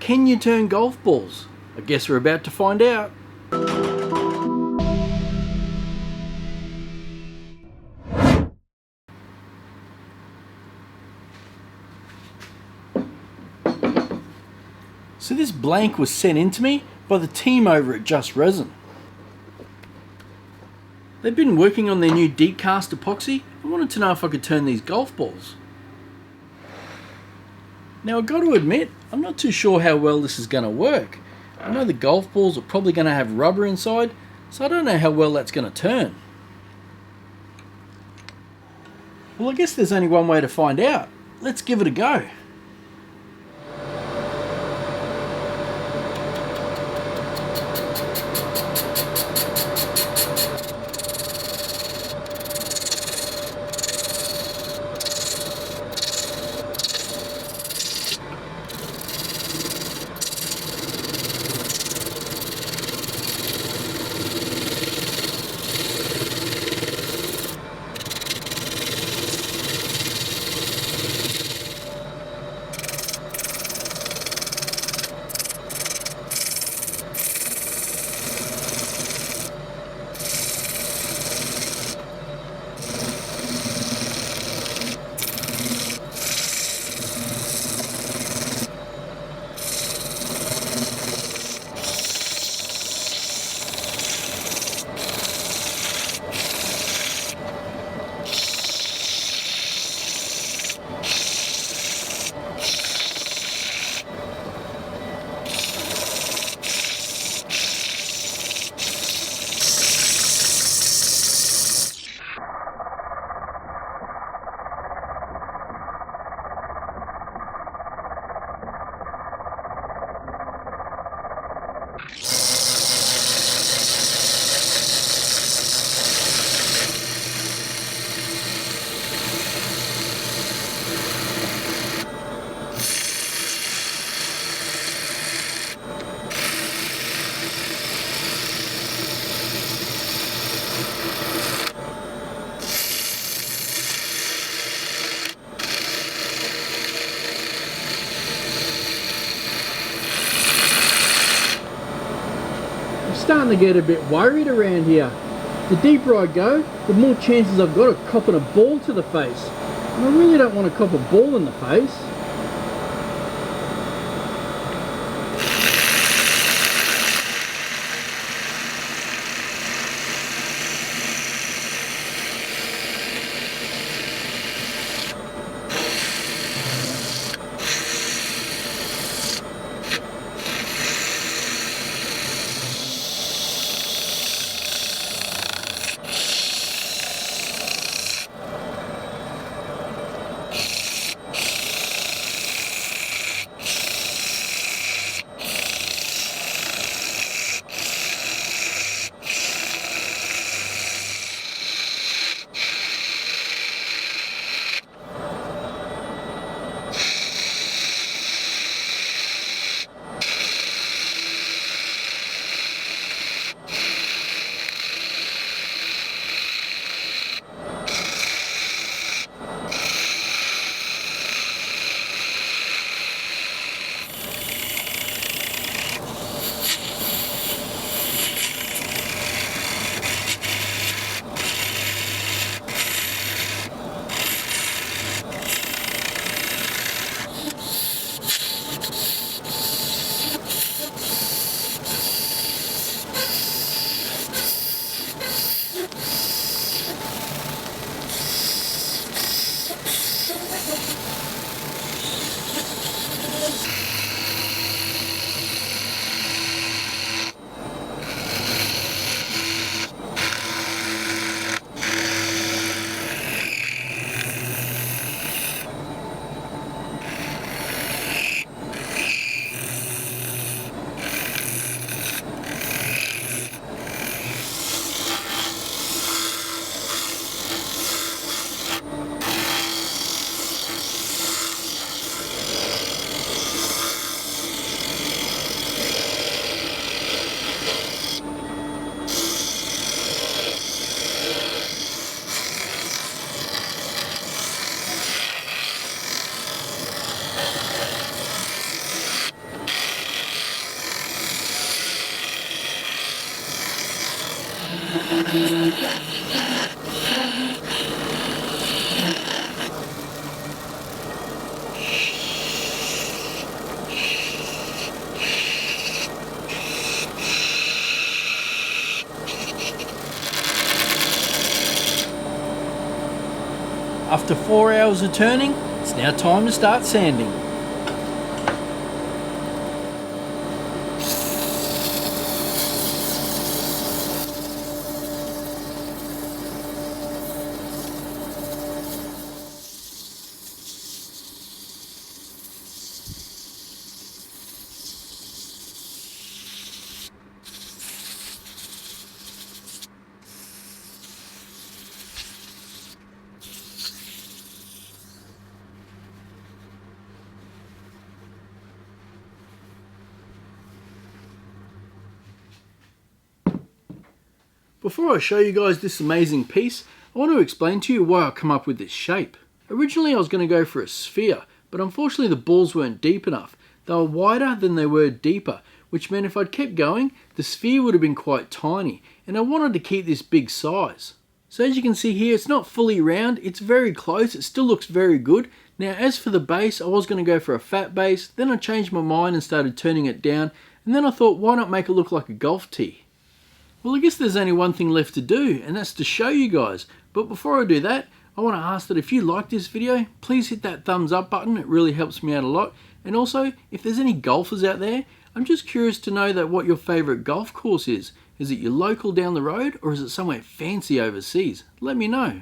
Can you turn golf balls? I guess we're about to find out. So this blank was sent in to me by the team over at Just Resin. They've been working on their new deep cast epoxy and wanted to know if I could turn these golf balls. Now I've got to admit, I'm not too sure how well this is going to work. I know the golf balls are probably going to have rubber inside, so I don't know how well that's going to turn. Well, I guess there's only one way to find out. Let's give it a go. Starting to get a bit worried around here. The deeper I go, the more chances I've got of copping a ball to the face. And I really don't want to cop a ball in the face. After 4 hours of turning, it's now time to start sanding. Before I show you guys this amazing piece, I want to explain to you why I come up with this shape. Originally I was going to go for a sphere, but unfortunately the balls weren't deep enough. They were wider than they were deeper, which meant if I'd kept going, the sphere would have been quite tiny, and I wanted to keep this big size. So as you can see here, it's not fully round, it's very close, it still looks very good. Now as for the base, I was going to go for a fat base, then I changed my mind and started turning it down, and then I thought, why not make it look like a golf tee? Well, I guess there's only one thing left to do, and that's to show you guys. But before I do that, I want to ask that if you like this video, please hit that thumbs up button. It really helps me out a lot. And also, if there's any golfers out there, I'm just curious to know that what your favourite golf course is. Is it your local down the road, or is it somewhere fancy overseas? Let me know.